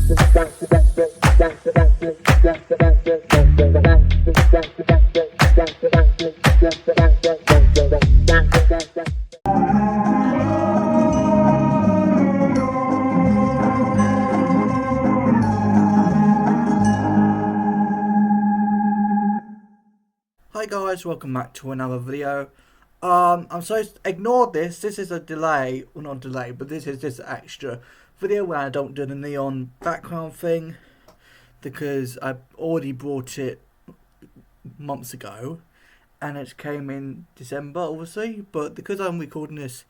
Hi guys, welcome back to another video. I'm sorry, ignore this. This is a delay, well not delay, but this is just an extra video where I don't do the neon background thing because I already bought it months ago and it came in December obviously, but because I'm recording this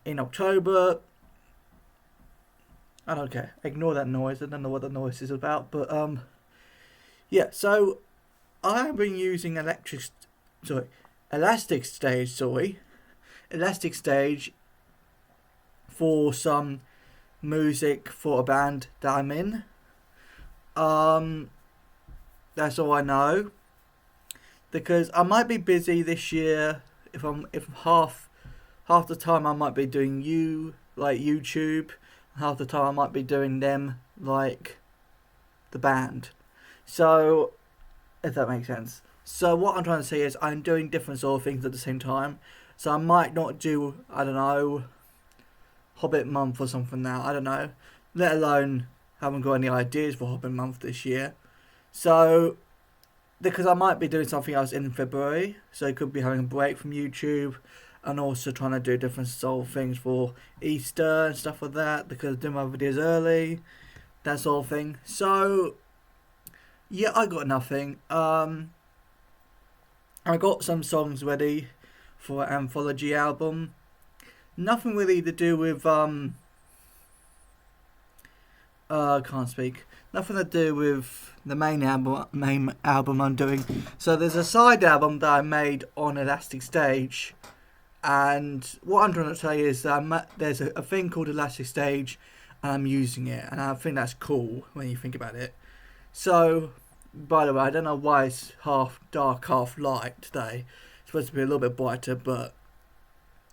in October, I don't care. Ignore that noise. I don't know what the noise is about, but yeah, so I have been using Elastic Stage for some music for a band that I'm in. That's all I know, because I might be busy this year. If half the time I might be doing YouTube, half the time I might be doing them like the band. So if that makes sense. So what I'm trying to say is I'm doing different sort of things at the same time. So I might not do, I don't know, Hobbit month or something now. I don't know. Let alone haven't got any ideas for Hobbit month this year. So because I might be doing something else in February. So I could be having a break from YouTube and also trying to do different sort of things for Easter and stuff like that, because I do my videos early, that sort of thing. So yeah, I got nothing. I got some songs ready for an anthology album. Nothing really to do with I can't speak. Nothing to do with the main album I'm doing. So there's a side album that I made on Elastic Stage, and what I'm trying to say is that there's a thing called Elastic Stage, and I'm using it, and I think that's cool when you think about it. So, by the way, I don't know why it's half dark, half light today. It's supposed to be a little bit brighter, but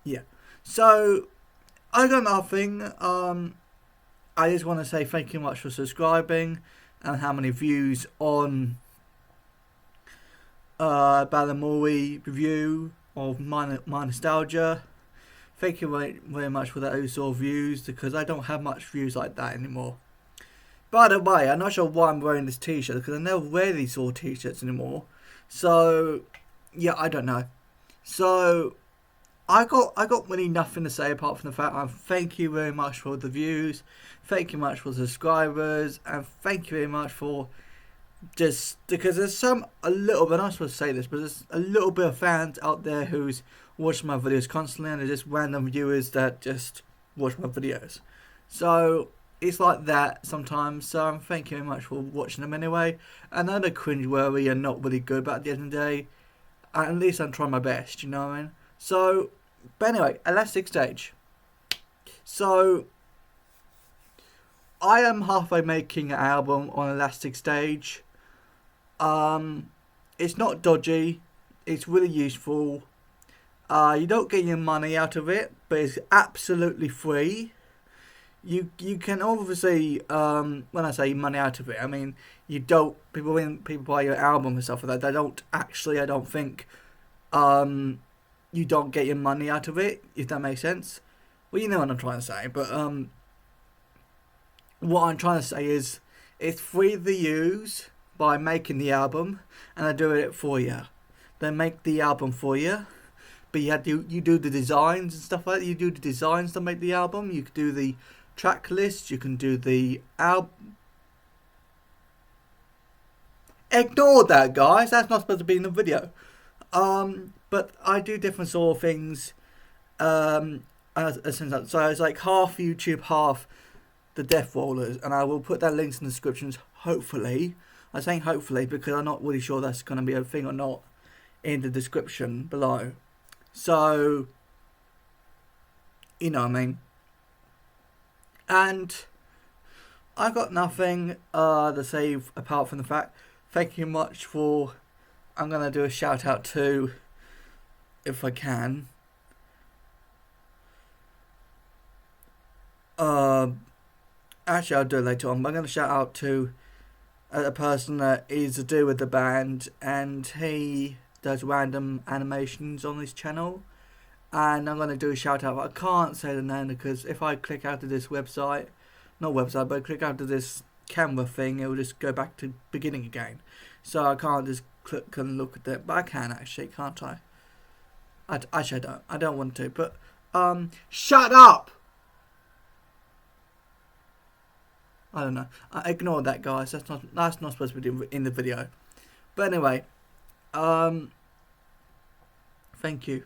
yeah. So, I got nothing. I just want to say thank you much for subscribing and how many views on Balamori review of my nostalgia. Thank you very, very much for those sort of views, because I don't have much views like that anymore. By the way, I'm not sure why I'm wearing this t-shirt, because I never wear these sort of t-shirts anymore. So, yeah, I don't know. So, I got really nothing to say apart from the fact thank you very much for the views, thank you much for the subscribers, and thank you very much for just, because there's a little bit, I'm not supposed to say this, but there's a little bit of fans out there who's watching my videos constantly, and they're just random viewers that just watch my videos. So, it's like that sometimes, so thank you very much for watching them anyway. I know they're cringe-worthy and not really good, but at the end of the day, at least I'm trying my best, you know what I mean? So, but anyway, Elastic Stage. So, I am halfway making an album on Elastic Stage. It's not dodgy, it's really useful. You don't get your money out of it, but it's absolutely free. You can obviously, when I say money out of it, I mean you don't, when people buy your album and stuff like that, they don't actually, I don't think, you don't get your money out of it, if that makes sense. Well, you know what I'm trying to say, but what I'm trying to say is it's free to use by making the album, and I do it for you. They make the album for you, but you do the designs and stuff like that. You do the designs to make the album. You can do the track list. You can do the album. Ignore that, guys. That's not supposed to be in the video. But I do different sort of things. So it's like half YouTube, half the DeathRollers, and I will put that links in the descriptions. Hopefully, I'm saying hopefully because I'm not really sure that's going to be a thing or not in the description below. So, you know what I mean. And I got nothing to say apart from the fact, thank you much for, I'm going to do a shout out to, if I can, Actually, I'll do it later on. But I'm going to shout out to a person that is to do with the band, and he does random animations on his channel. And I'm going to do a shout out. I can't say the name because if I click out of this website, not website, but click out of this camera thing, it will just go back to beginning again. So I can't just click and look at it. But I can actually, can't I? Actually, I don't. I don't want to. But shut up! I don't know. Ignore that, guys. That's not supposed to be in the video. But anyway, thank you.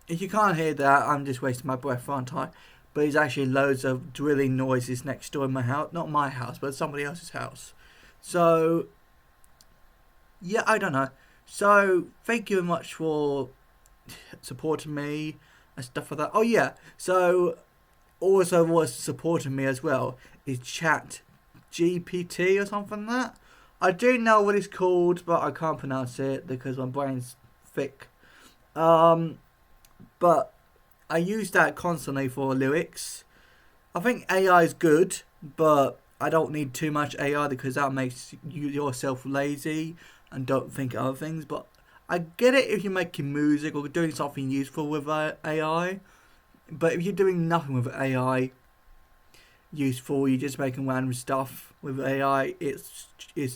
If you can't hear that, I'm just wasting my breath, aren't I? But there's actually loads of drilling noises next door in my house. Not my house, but somebody else's house. So, yeah, I don't know. So, thank you very much for supporting me and stuff like that. Oh, yeah. So, also what's supporting me as well is Chat GPT or something like that. I do know what it's called, but I can't pronounce it because my brain's thick. But I use that constantly for lyrics. I think AI is good, but I don't need too much AI because that makes yourself lazy and don't think of other things. But I get it if you're making music or doing something useful with AI. But if you're doing nothing with AI useful, you're just making random stuff with AI, it's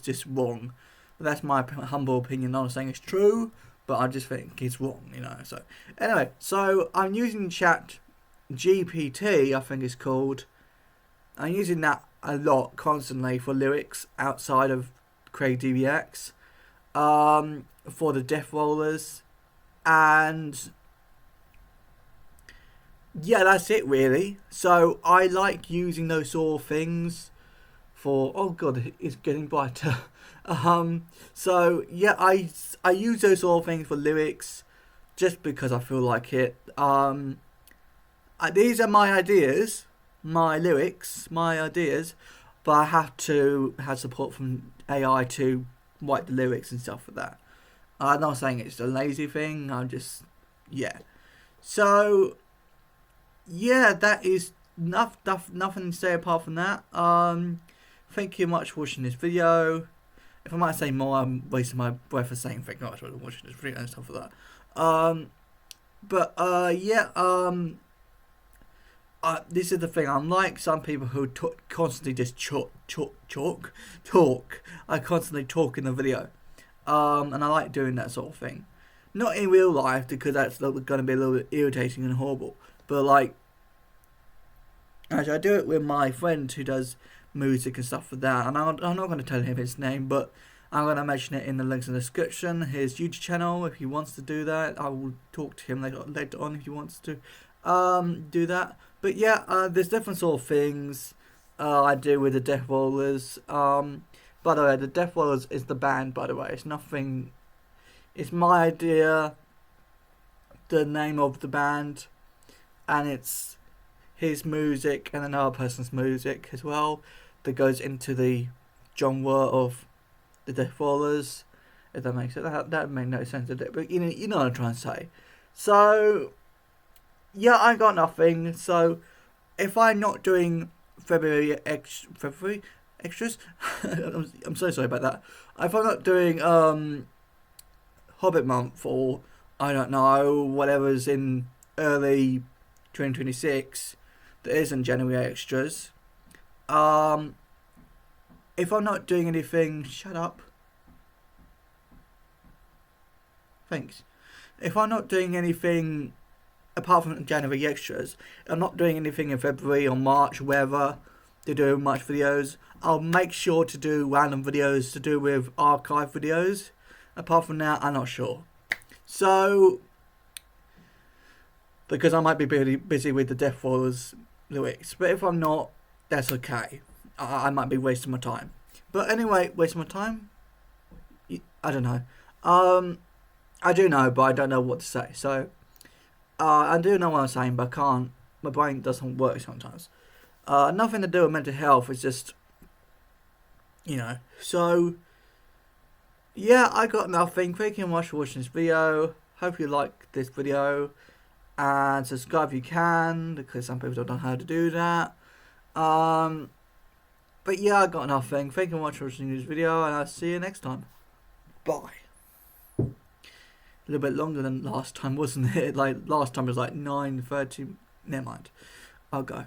just wrong. But that's my humble opinion. I'm not saying it's true, but I just think it's wrong, you know. So anyway, so I'm using Chat GPT, I think it's called. I'm using that a lot constantly for lyrics outside of CraigDVX, for the DeathRollers, and yeah, that's it really. So I like using those sort of things for. Oh god, it's getting brighter. So yeah, I use those sort of things for lyrics, just because I feel like it. These are my ideas, my lyrics, my ideas, but I have to have support from AI to write the lyrics and stuff like that. I'm not saying it's a lazy thing. I'm just So yeah, that is nothing to say apart from that. Thank you much for watching this video. If I might say more, I'm wasting my breath for saying thank you much for watching this video and stuff like that. This is the thing. I'm like some people who constantly just talk. I constantly talk in the video, and I like doing that sort of thing. Not in real life because that's going to be a little bit irritating and horrible. But like, actually, I do it with my friend who does music and stuff like that, and I'm not going to tell him his name, but I'm going to mention it in the links in the description. His YouTube channel, if he wants to do that, I will talk to him later on if he wants to do that. But yeah, there's different sort of things I do with the DeathRollers. By the way, the DeathRollers is the band. By the way, it's nothing. It's my idea, the name of the band, and it's his music and another person's music as well that goes into the genre of the DeathRollers. If that makes it, that made no sense, did it? But you know what I'm trying to say. So yeah, I got nothing. So if I'm not doing February extras, I'm so sorry about that. If I'm not doing Hobbit month, or I don't know, whatever's in early 2026 that isn't January extras. If I'm not doing anything, shut up. Thanks. If I'm not doing anything apart from January extras, I'm not doing anything in February or March, wherever to do much videos. I'll make sure to do random videos to do with archive videos. Apart from that, I'm not sure. So, because I might be really busy with the DeathRollers lyrics. But if I'm not, that's okay. I might be wasting my time. But anyway, wasting my time? I don't know. I do know, but I don't know what to say. So, I do know what I'm saying, but I can't. My brain doesn't work sometimes. Nothing to do with mental health. It's just, So, yeah, I got nothing. Thank you very much for watching this video. Hope you like this video. And subscribe if you can, because some people don't know how to do that. But yeah, I got nothing. Thank you very much for watching this video, and I'll see you next time. Bye. A little bit longer than last time, wasn't it? Like last time was like 9:30. Never mind. I'll go.